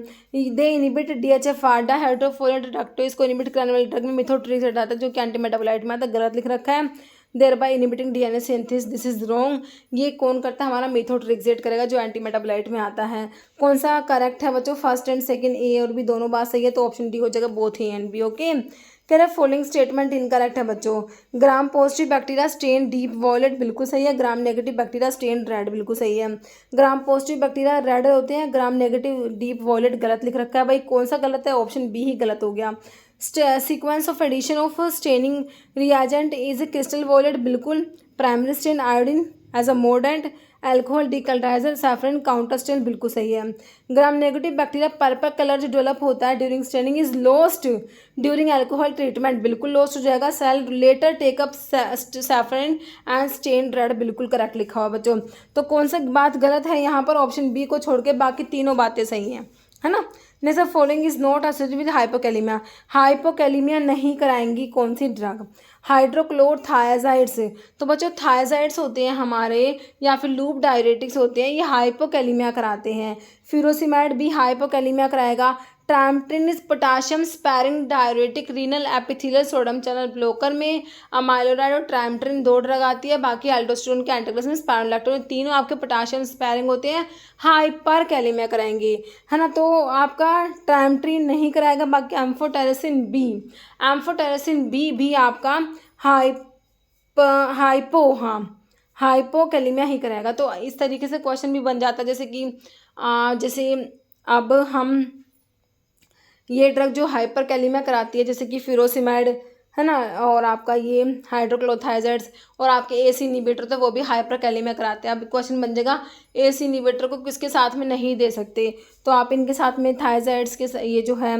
दे इनिबिट DHFR डायहाइड्रोफोलेट रिडक्टेज, इसको इनिबिट कराने वाले ड्रग में मिथोट्रिक्स हटाता है जो कि एंटी मेटाबोलाइट में आता है, गलत लिख रखा है। Thereby inhibiting DNA synthesis, this is wrong, ये कौन करता है? हमारा मिथोट्रिक्सेट करेगा जो एंटी मेटाबोलाइट में आता है। कौन सा करेक्ट है बच्चों? फर्स्ट एंड सेकंड ए और बी दोनों बात सही है, तो ऑप्शन डी हो जाएगा, both A and B. Okay, कह रहे फॉलोइंग स्टेटमेंट इनकरेक्ट है बच्चों। ग्राम positive bacteria stain deep violet, बिल्कुल सही है। Gram negative bacteria stain red, बिल्कुल सही है। ग्राम पॉजिटिव बैक्टीरिया रेड होते हैं, ग्राम नेगेटिव डीप वॉयलेट गलत लिख रखा है भाई, कौन सा गलत है? ऑप्शन बी ही गलत हो गया। Sequence of addition of staining reagent is crystal violet, बिल्कुल। Primary stain iodine as a mordant, alcohol decolourizer, saffron counter stain, बिल्कुल सही है। Gram negative bacteria purple colour जो डेवलप होता है during staining is lost during alcohol treatment, बिल्कुल lost हो जाएगा। Cell later take up saffron and stain red, बिल्कुल करेक्ट लिखा हुआ बच्चों। तो कौन सा बात गलत है यहाँ पर? ऑप्शन बी को छोड़ के बाकी तीनों बातें सही हैं, है ना। Next following is not associated with hypokalemia, hypokalemia नहीं कराएंगी कौन सी ड्रग? हाइड्रोक्लोरथायाजाइड्स, तो बच्चों थायाजाइड्स होते हैं हमारे या फिर लूप डायरेटिक्स होते हैं, ये हाइपोकैलेमिया कराते हैं। फ्यूरोसिमाइड भी हाइपोकैलेमिया कराएगा। Triamterene is potassium sparing diuretic, renal epithelial sodium channel blocker में अमाइलोराइड और ट्रामट्रिन दो ड्रग आती है, बाकी एल्डोस्टेरोन के एंटागोनिस्ट में स्पाइरोलैक्टोन, तीनों आपके पोटाशियम स्पैरिंग होते हैं, हाइपरकैलेमिया कराएंगे, है ना। तो आपका ट्रामट्रिन नहीं कराएगा, बाकी एम्फोटेरेसिन बी भी आपका हाइपोकैलेमिया ही कराएगा। तो इस तरीके से क्वेश्चन भी बन जाता है, जैसे कि जैसे अब हम ये ड्रग जो हाइपरकैलेमिया कराती है जैसे कि फ्यूरोसिमाइड, है ना, और आपका ये हाइड्रोक्लोरथायाजाइड्स और आपके AC इनहिबिटर तो वो भी हाइपरकैलेमिया कराते हैं। अब क्वेश्चन बन जाएगा AC इनहिबिटर को किसके साथ में नहीं दे सकते, तो आप इनके साथ में थायाजाइड्स के ये जो है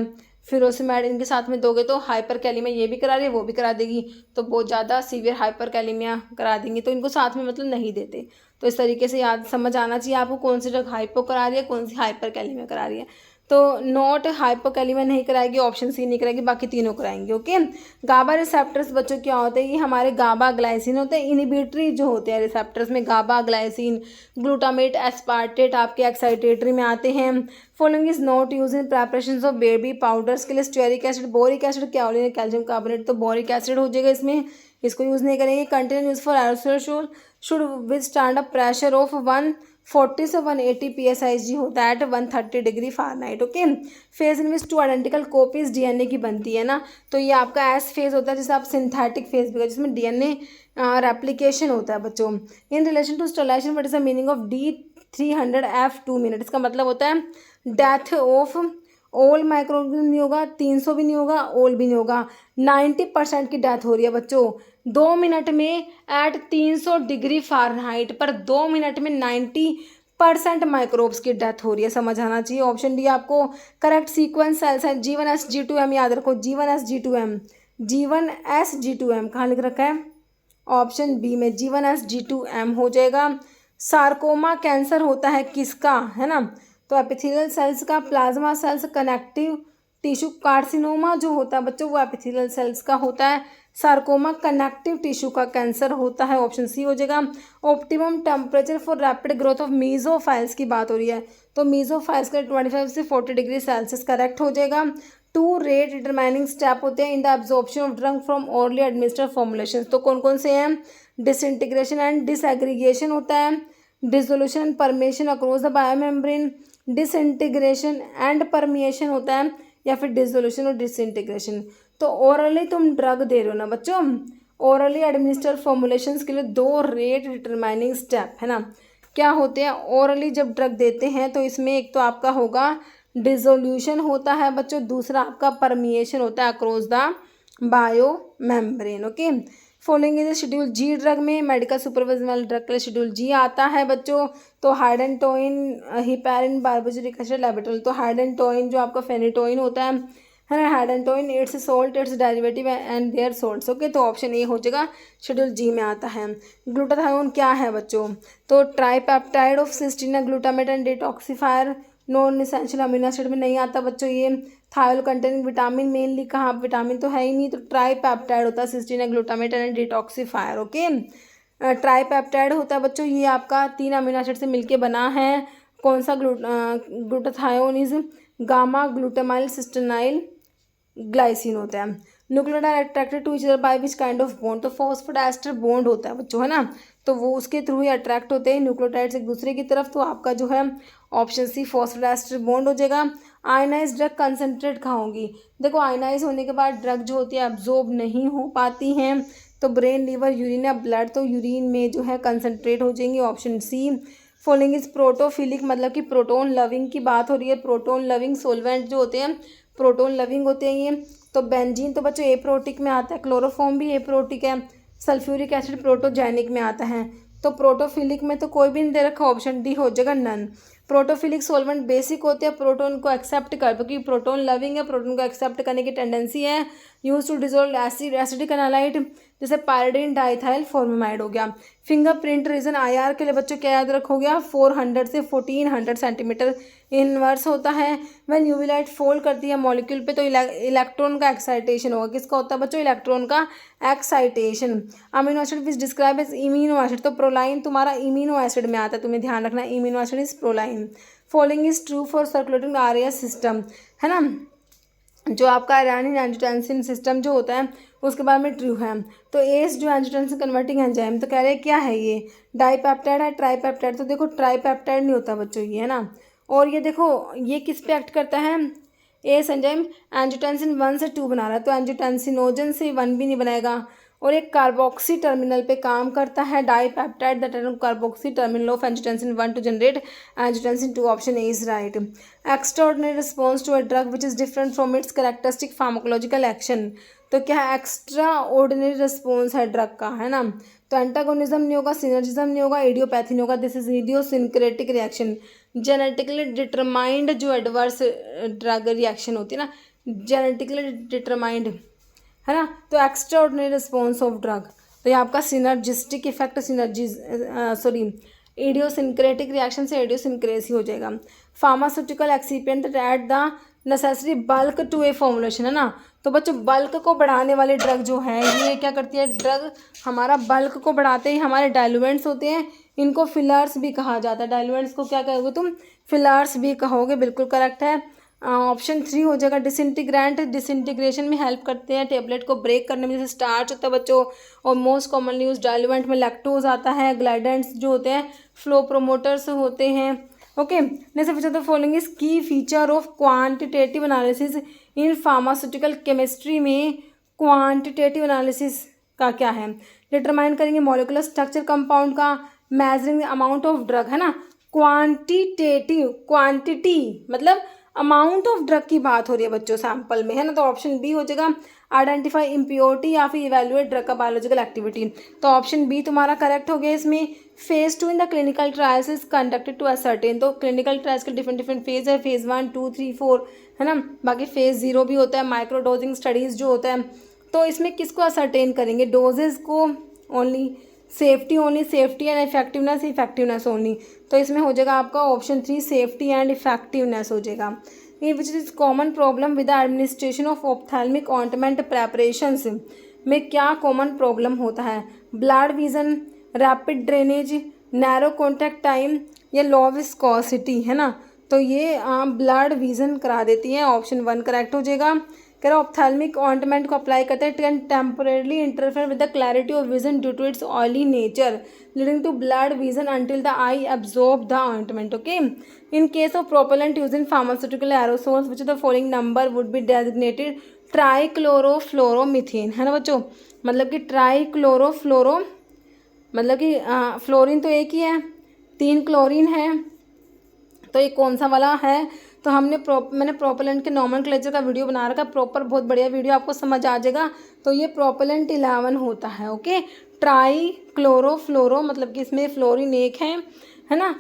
फिरोसिमेड इनके साथ में दोगे तो हाइपर कैलेमिया ये भी करा रही है, वो भी करा देगी, तो बहुत ज़्यादा सीवियर हाइपर कैलेमिया करा देंगी, तो इनको साथ में मतलब नहीं देते। तो इस तरीके से याद समझ आना चाहिए आपको कौन सी ड्रग हाइपो करा रही है, कौन सी हाइपर कैलेमिया करा रही है। तो नॉट हाइपोकैलेमिया नहीं कराएगी, ऑप्शन सी नहीं कराएगी, बाकी तीनों कराएंगे। ओके, गाबा रिसेप्टर्स बच्चों क्या होते हैं, ये हमारे गाबा ग्लाइसिन होते हैं, इनिबिटरी जो होते हैं रिसेप्टर्स में गाबा ग्लाइसिन ग्लूटामेट एस्पार्टेट आपके एक्साइटेटरी में आते हैं। Following is not use in preparation of baby powders के लिए stearic acid, boric acid, kaolin, calcium carbonate, तो बोरिक एसिड हो जाएगा इसमें, इसको यूज़ नहीं करेंगे। Content use for aerosol should withstand a pressure of 140 से 180 psi होता है at 130 degree Fahrenheit. Okay, phase in which two identical copies DNA की बनती है ना, तो ये आपका एस फेज होता है जिसे आप सिंथेटिक फेज भी, जिसमें डीएनए रेप्लिकेशन होता है बच्चों। In relation to sterilization what is the meaning of D300F 2 minute, इसका मतलब होता है डेथ ऑफ ओल माइक्रोऑर्गेनिज्म नहीं होगा, 300 भी नहीं होगा, ओल भी नहीं होगा, 90% की डेथ हो रही है बच्चों 2 मिनट में एट 300 डिग्री फ़ारेनहाइट पर 2 मिनट में 90% माइक्रोब्स की डेथ हो रही है, समझ आना चाहिए। ऑप्शन डी आपको करेक्ट सीक्वेंस सेल्स है G1S G2M, याद रखो G1S G2M, G1S G2M कहाँ लिख रखा है, ऑप्शन बी में G1S G2M हो जाएगा। सार्कोमा कैंसर होता है किसका, है ना, तो एपिथेलियल सेल्स का, plasma cells, connective tissue, carcinoma जो होता है बच्चों वो एपिथेलियल सेल्स का होता है, सार्कोमा कनेक्टिव टिश्यू का कैंसर होता है, ऑप्शन सी हो जाएगा। Optimum temperature for rapid growth of mesophiles की बात हो रही है, तो मीजोफाइल्स का 25 से 40 डिग्री सेल्सियस करेक्ट हो जाएगा। 2 रेट डिटरमाइनिंग स्टेप होते हैं in the absorption of drug from orally administered formulation, तो कौन कौन से हैं, डिसइंटीग्रेशन एंड डिसएग्रीगेशन होता है, dissolution and permission across the biomembrane, disintegration and permeation होता है, या फिर डिसोल्यूशन और डिसइंटीग्रेशन। तो ओरली तुम ड्रग दे रहे हो ना बच्चों, ओरली एडमिनिस्टर्ड फॉर्मुलेशंस के लिए 2 रेट डिटरमाइनिंग स्टेप है ना, क्या होते हैं, ओरली जब ड्रग देते हैं तो इसमें एक तो आपका होगा डिसोल्यूशन होता है बच्चों, दूसरा आपका परमिएशन होता है across the biomembrane. Okay, following is schedule G drug में मेडिकल सुपरविजन वाले ड्रग के लिए शेड्यूल जी आता है बच्चों, तो hydantoin, heparin, barbituric acid, labetalol, तो हाइडेंटोइन जो आपका फेनिटोइन होता है ना, hydantoin its salt, its derivative and their salts. Okay, तो ऑप्शन ए हो जाएगा, शेड्यूल जी में आता है। ग्लूटाथायोन क्या है बच्चों, तो tripeptide of cysteine, glutamate and detoxifier, non essential amino acid में नहीं आता बच्चों ये। थायोल कंटेनिंग विटामिन, मेनली कहाँ, विटामिन तो है ही नहीं, तो ट्राईपेप्टाइड होता है, cysteine, glutamate and detoxifier. Okay, tripeptide होता है बच्चों, ये आपका 3 अमीनो एसिड से मिलके बना है, कौन सा, glutathione is gamma glutamyl cysteinyl glycine होता है। Nucleotide attracted to each other by which kind of bond, तो फॉस्फोडाइस्टर बॉन्ड होता है बच्चों, है ना, तो वो उसके थ्रू ही अट्रैक्ट होते हैं न्यूक्लियोटाइड्स एक दूसरे की तरफ, तो आपका जो है ऑप्शन सी फॉस्फोडाइस्टर बॉन्ड हो जाएगा। आयनाइज ड्रग कंसनट्रेट कहाँ होगी, देखो आयनाइज होने के बाद ड्रग जो होती है अब्जॉर्ब नहीं हो पाती हैं, तो ब्रेन, लीवर, यूरिन या ब्लड, तो यूरिन में जो है कंसनट्रेट हो जाएंगी, option C. Following is protophilic, मतलब कि प्रोटोन लविंग की बात हो रही है, प्रोटोन लविंग सोलवेंट जो होते हैं प्रोटोन लविंग होते हैं ये, तो बेंजीन तो बच्चों एप्रोटिक में आता है, क्लोरोफॉर्म भी एप्रोटिक है, सल्फ्यूरिक एसिड प्रोटोजेनिक में आता है, तो प्रोटोफिलिक में तो कोई भी नहीं दे रखा, ऑप्शन डी हो जाएगा नन। प्रोटोफिलिक सोलवेंट बेसिक होते हैं, प्रोटोन को एक्सेप्ट कर, क्योंकि प्रोटोन लविंग है, प्रोटोन को एक्सेप्ट करने की टेंडेंसी है, use to dissolve acid, acidic analyte, जैसे पायरिडीन डाइथाइल फॉर्मेमाइड हो गया। फिंगरप्रिंट रीजन आईआर के लिए बच्चों क्या याद रखोगे, 400 से 1400 सेंटीमीटर इनवर्स होता है। व्हेन यूवी लाइट फॉल करती है मॉलिक्यूल पे तो इलेक्ट्रॉन का एक्साइटेशन होगा, किसका होता है बच्चों, इलेक्ट्रॉन का excitation. Amino acid which describe as imino acid, तो प्रोलाइन तुम्हारा इम्यूनो एसिड में आता है, तुम्हें ध्यान रखना, imino acid is proline. Following is true for circulating RAS system, है ना, जो आपका एरानिन एंजियोटेंसिन सिस्टम जो होता है उसके बारे में ट्रू है। तो एस जो एंजियोटेंसिन कन्वर्टिंग एंजाइम, तो कह रहे हैं क्या है ये, डाइपेप्टाइड है, ट्राईपेप्टाइड, तो देखो ट्राईपेप्टाइड नहीं होता बच्चों ये, है ना, और ये देखो ये किस पे एक्ट करता है, एस एंजाइम एंजियोटेंसिन 1 से 2 बना रहा है, तो एंजियोटेंसिनोजन से 1 भी नहीं बनेगा, और एक कार्बोक्सी टर्मिनल पे काम करता है, dipeptide that are carboxy terminal of angiotensin 1 to generate angiotensin 2, option A is right. Extraordinary response to a drug which is different from its characteristic pharmacological action, तो क्या है, एक्स्ट्रा ऑर्डिनरी रिस्पॉन्स है drug का, है ना, तो antagonism नहीं होगा, सिनर्जिज्म नहीं होगा, इडियोपैथी नहीं होगा, this is idiosyncratic reaction. Genetically determined जो एडवर्स ड्रग रिएक्शन होती है ना, जेनेटिकली डिटरमाइंड, है ना। तो extraordinary response of drug, तो ये आपका सिनर्जिस्टिक इफेक्ट, इडियोसिंक्रेटिक रिएक्शन से इडियोसिंक्रेसी हो जाएगा। Pharmaceutical excipient that add the necessary bulk to a formulation, है ना। तो बच्चों बल्क को बढ़ाने वाली ड्रग जो है ये क्या करती है, ड्रग हमारा बल्क को बढ़ाते ही हमारे डाइल्यूएंट्स होते हैं, इनको फिलर्स भी कहा जाता है। डाइल्यूएंट्स को क्या कहोगे तुम, फिलर्स भी कहोगे, बिल्कुल करेक्ट है। ऑप्शन 3 हो जाएगा। डिसइंटीग्रेंट डिसइंटीग्रेशन में हेल्प करते हैं, टेबलेट को ब्रेक करने में, जैसे स्टार्च होता है बच्चों, और मोस्ट कॉमनली यूज डाइल्यूएंट में लैक्टोज आता है। ग्लाइडेंट्स जो होते हैं फ्लो प्रोमोटर्स होते हैं। ओके, नेक्स्ट पूछा था फॉलोइंग इज की feature of quantitative analysis in pharmaceutical chemistry में क्वांटिटेटिव एनालिसिस का क्या है, डिटरमाइन करेंगे मॉलिक्यूलर स्ट्रक्चर कंपाउंड का, measuring the amount of drug, है ना। क्वांटिटेटिव, क्वांटिटी मतलब अमाउंट ऑफ ड्रग की बात हो रही है बच्चों सैंपल में, है ना। तो ऑप्शन बी हो जाएगा आइडेंटिफाई इम्प्योरिटी या फिर इवेल्युएट ड्रग का बायोलॉजिकल एक्टिविटी। तो ऑप्शन बी तुम्हारा करेक्ट हो गया। इसमें phase 2 in the clinical trials is conducted to ascertain, तो क्लिनिकल ट्रायल्स के डिफरेंट फेज है, फेज 1 2 3 4, है ना। बाकी फेज 0 भी होता है, माइक्रो डोजिंग स्टडीज जो होता है। तो इसमें किसको असर्टेन करेंगे, डोजेज को only, safety only, safety and effectiveness, effectiveness only. तो इसमें हो जाएगा आपका ऑप्शन 3 सेफ्टी एंड इफेक्टिवनेस हो जाएगा। ये which is common problem with the administration of ophthalmic ointment preparations में क्या कॉमन प्रॉब्लम होता है, blood vision, rapid drainage, narrow contact time या लो विस्कोसिटी, है ना। तो ये ब्लड विजन करा देती है, ऑप्शन 1 करेक्ट हो जाएगा। कह रहा ऑप्थेल्मिक ऑइंटमेंट को अप्लाई करते हैं, can temporarily interfere with the clarity of vision due to its oily nature leading to blurred vision until the eye absorb the ointment. Okay, in case of propellant use in pharmaceutical aerosols which the following number would be designated trichlorofluoromethane, है ना बच्चों। मतलब कि ट्राइक्लोरोफ्लोरो मतलब कि fluorine तो एक ही है, 3 क्लोरीन है, तो ये कौन सा वाला है। तो मैंने प्रोपेलेंट के नॉमेनक्लेचर का वीडियो बना रखा है प्रॉपर, बहुत बढ़िया वीडियो, आपको समझ आ जाएगा। तो ये प्रोपेलेंट 11 होता है। ओके, ट्राई क्लोरोफ्लोरो मतलब कि इसमें फ्लोरीन एक है ना।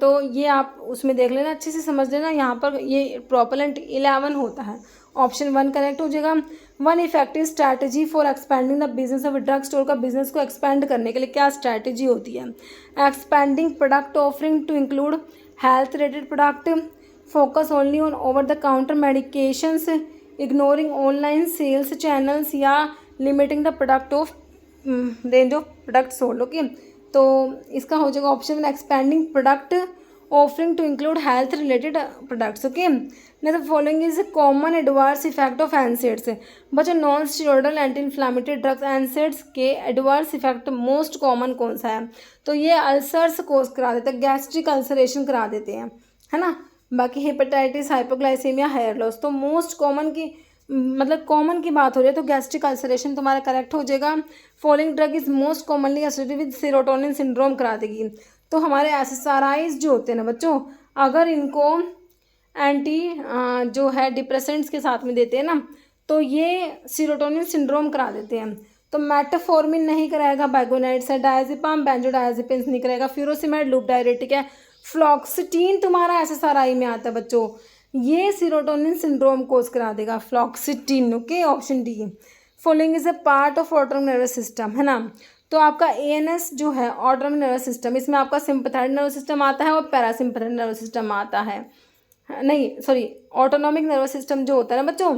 तो ये आप उसमें देख लेना, अच्छे से समझ लेना, यहाँ पर ये प्रोपेलेंट 11 होता है। ऑप्शन 1 करेक्ट हो जाएगा। 1 effective strategy for expanding the business of drug store का बिजनेस को एक्सपेंड करने के लिए क्या स्ट्रैटेजी होती है, expanding product offering to include health related product, focus only on over the counter medications, ignoring online sales channels या limiting the product of range of product sold. Okay, तो इसका हो जाएगा option 1 expanding product offering to include health related products. Okay, the following is common adverse effect of NSAIDs, बच्चों non steroidal anti inflammatory drugs NSAIDs के adverse effect most common कौन सा है, तो ये अल्सर्स कोज करा देते हैं, गैस्ट्रिक अल्सरेशन करा देते हैं, है ना। बाकी हेपेटाइटिस, हाइपोग्लाइसेमिया, हेयर लॉस, तो मोस्ट कॉमन की मतलब कॉमन की बात हो रही है तो गैस्ट्रिक अल्सरेशन तुम्हारा करेक्ट हो जाएगा। Following drug is most commonly associated with serotonin syndrome करा देगी। तो हमारे एसएसआरआईज जो होते हैं ना बच्चों, अगर इनको एंटी जो है डिप्रेसेंट्स के साथ में देते हैं ना, तो ये सीरोटोनिन सिंड्रोम करा देते हैं। तो मेटाफॉर्मिन नहीं कराएगा, बैगोनाइड्स है, डायजेपाम बेंजोडायजेपिन्स नहीं कराएगा, फ्यूरोसिमेड लूप डायरेटिक है, फ्लॉक्सिटीन तुम्हारा एसएसआरआई में आता है बच्चों, ये सीरोटोनिन सिंड्रोम कोज करा देगा, fluoxetine. Okay, option D. Following is a part of autonomic nervous system, है ना। तो आपका एएनएस जो है ऑटोनोमिक नर्वस सिस्टम, इसमें आपका सिंपैथेटिक नर्वस सिस्टम आता है और पैरासिम्पैथेटिक नर्वस सिस्टम आता है, नहीं सॉरी, ऑटोनोमिक नर्वस सिस्टम जो होता है ना बच्चों,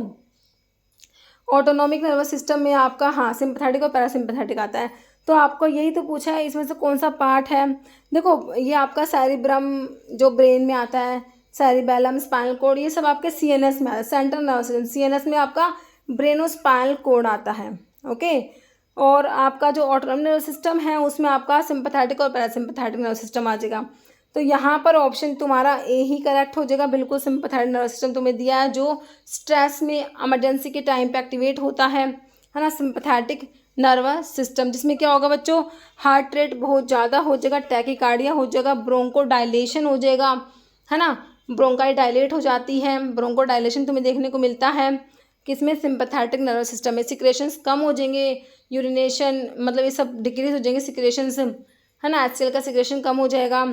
ऑटोनोमिक नर्वस सिस्टम में आपका हाँ सिंपैथेटिक और पैरासिम्पैथेटिक आता है। तो आपको यही तो पूछा है इसमें से कौन सा पार्ट है। देखो ये आपका सेरिब्रम जो ब्रेन में आता है, सेरिबेलम, स्पाइनल कोड, ये सब आपके सीएनएस में आता है, सेंट्रल नर्वस सिस्टम, सीएनएस में आपका ब्रेनो स्पाइनल कोड आता है। ओके, और आपका जो ऑटोनोमिक नर्वस सिस्टम है उसमें आपका सिंपैथेटिक और पैरासिम्पैथेटिक नर्वस सिस्टम आ जाएगा। तो यहाँ पर ऑप्शन तुम्हारा ए ही करेक्ट हो जाएगा, बिल्कुल सिंपैथेटिक नर्वस सिस्टम तुम्हें दिया है जो स्ट्रेस में इमरजेंसी के टाइम पे एक्टिवेट होता है ना, सिंपैथेटिक नर्वस सिस्टम, जिसमें क्या होगा बच्चों, हार्ट रेट बहुत ज़्यादा हो जाएगा, टैकीकार्डिया हो जाएगा, ब्रोंको डायलेशन हो जाएगा, है ना, ब्रोंकाई डायलेट हो जाती है, ब्रोंको डायलेशन तुम्हें देखने को मिलता है किसमें, सिंपैथेटिक नर्वस सिस्टम में, सिक्रेशंस कम हो जाएंगे, यूरिनेशन मतलब ये सब डिक्रीज हो जाएंगे सिक्रेशंस, है ना, एचसीएल का सिक्रेशन कम हो जाएगा,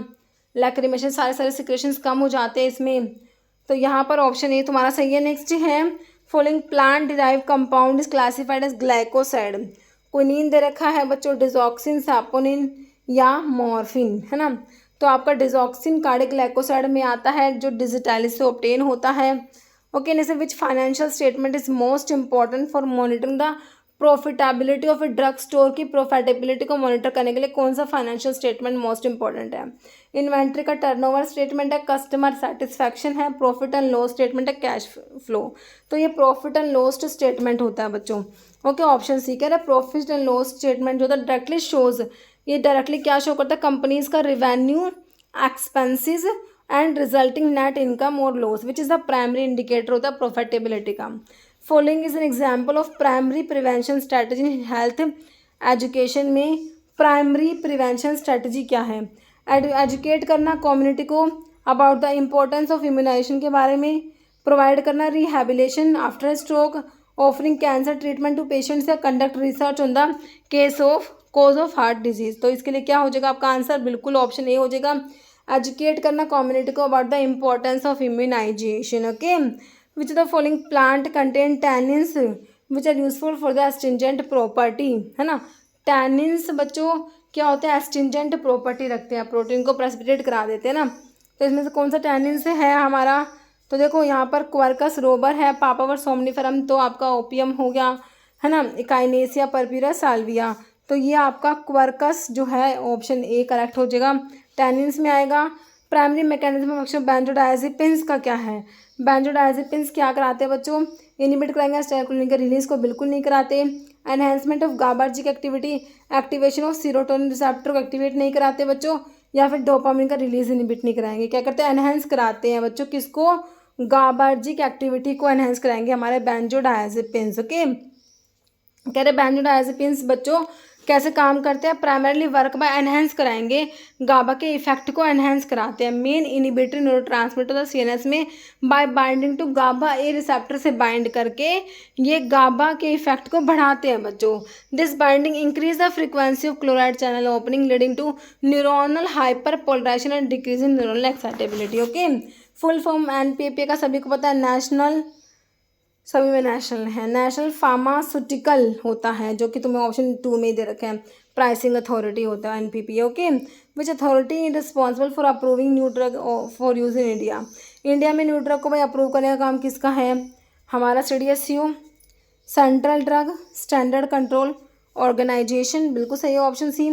लैक्रिमेशन, सारे सिक्रेशंस कम हो जाते हैं इसमें। तो यहाँ पर ऑप्शन ए तुम्हारा सही है। नेक्स्ट है following plant derive compound is classified as glycoside. Quinine दे रखा है बच्चों, डिजॉक्सिन, सैपोनिन या मॉर्फिन, है ना। तो आपका डिजॉक्सिन कार्डिक ग्लाइकोसाइड में आता है जो डिजिटालिस से ऑब्टेन होता है। ओके, जैसे which financial statement is most important for monitoring the profitability of a drug store की प्रॉफिटेबिलिटी को मॉनिटर करने के लिए कौन सा फाइनेंशियल स्टेटमेंट मोस्ट इंपॉर्टेंट है? इन्वेंट्री का टर्नओवर स्टेटमेंट है, कस्टमर सेटिस्फैक्शन है, प्रॉफिट एंड लॉस स्टेटमेंट है, कैश फ्लो। तो ये प्रॉफिट एंड लॉस स्टेटमेंट होता है बच्चों। ओके, ऑप्शन सी कह रहा है प्रॉफिट एंड लॉस स्टेटमेंट जो होता है डायरेक्टली शोज, ये डायरेक्टली क्या शो करता है? कंपनीज का revenue, expenses and resulting net income और loss which is the primary indicator होता है प्रॉफिटेबिलिटी का। Following is an example of primary prevention strategy in health education में प्राइमरी प्रिवेंशन स्ट्रैटेजी क्या है? एजुकेट करना कम्युनिटी को about the importance of immunization के बारे में, प्रोवाइड करना rehabilitation after stroke, offering cancer treatment to patients या conduct research on the case of cause of heart disease. तो इसके लिए क्या हो जाएगा आपका आंसर? बिल्कुल ऑप्शन ए हो जाएगा, एजुकेट करना कम्युनिटी को about the importance of immunization. Okay, which the following plant contain tannins which are useful for the astringent property, है ना। टैनिन्स बच्चों क्या होते हैं? एस्ट्रिंजेंट प्रॉपर्टी रखते हैं, प्रोटीन को प्रेसिपिटेट करा देते हैं ना। तो इसमें से कौन सा टैनिन्स है हमारा? तो देखो यहाँ पर क्वर्कस रोबर है, पापावर सोमनिफरम तो आपका ओपियम हो गया, है ना, इकाइनेसिया परप्यूरा साल्विया। तो ये आपका क्वर्कस जो है ऑप्शन ए करेक्ट हो जाएगा, टैनिन्स में आएगा। प्राइमरी मैकेनिज्म ऑफ एक्शन बेंजोडायजेपिन्स का क्या है? बेंजोडायजेपिन्स क्या कराते हैं बच्चों? इनिबिट कराएंगे एसिटाइलकोलिन के रिलीज को बिल्कुल नहीं कराते। Enhancement of GABAergic activity, activation of serotonin receptor को एक्टिवेट नहीं कराते बच्चों, या फिर डोपामिन का रिलीज इनिबिट नहीं कराएंगे। क्या करते हैं? एनहेंस कराते हैं बच्चों, किसको? गाबार्जिक एक्टिविटी को एनहेंस कराएंगे हमारे बेंजोडायजेपिन्स। ओके, कह रहे बेंजोडायजेपिन्स बच्चों कैसे काम करते हैं? प्राइमरली वर्क बाय एनहेंस कराएंगे, गाबा के इफेक्ट को एनहेंस कराते हैं। मेन इनिबिटरी न्यूरोट्रांसमीटर होता है सीएनएस में, by binding to GABA A receptor से बाइंड करके ये गाबा के इफेक्ट को बढ़ाते हैं बच्चों। This binding increase the frequency of chloride channel opening leading to neuronal hyperpolarization and decrease in neuronal excitability. Okay, full form NPPA का सभी को पता है, नेशनल, सभी में नेशनल है, नेशनल फार्मास्यूटिकल होता है जो कि तुम्हें ऑप्शन 2 में दे रखे हैं। प्राइसिंग अथॉरिटी होता है NPPA. Okay, which authority responsible for approving new drug for use in India? India में न्यू ड्रग को भाई अप्रूव करने का काम किसका है? हमारा CDSU, central drug standard control organisation, बिल्कुल सही है option C.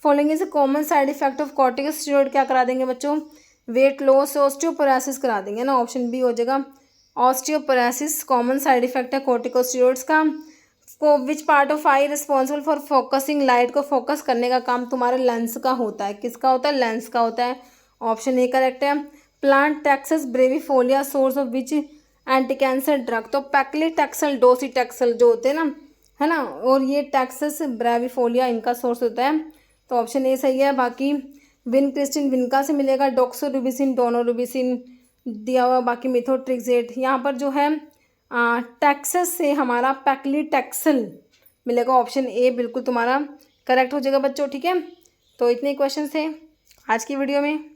Following is a common side effect of corticosteroid, क्या करा देंगे बच्चों? वेट लॉस, ऑस्टियोपोरोसिस करा देंगे ना, ऑप्शन बी हो जाएगा। ऑस्टियोपोरोसिस कॉमन साइड इफेक्ट है कॉर्टिकोस्टेरॉइड्स का। Which part of I responsible for focusing, light को फोकस करने का काम तुम्हारे लेंस का होता है, किसका होता है? लेंस का होता है, ऑप्शन ए करेक्ट है। Plant Taxus brevifolia source of which anti cancer drug? तो पैक्लीटैक्सल, डोसीटैक्सल जो होते हैं ना, है ना, और ये टैक्सस ब्रेविफोलिया इनका सोर्स होता है, तो ऑप्शन ए सही है। बाकी विनक्रिस्टिन विनका से मिलेगा, डॉक्सोरुबिसिन डोनोरुबिसिन दिया हुआ, बाकी मिथोट्रिक्सेट। यहाँ पर जो है टैक्सस से हमारा पैक्लीटैक्सल मिलेगा, ऑप्शन ए बिल्कुल तुम्हारा करेक्ट हो जाएगा बच्चों। ठीक है, तो इतने क्वेश्चन थे आज की वीडियो में।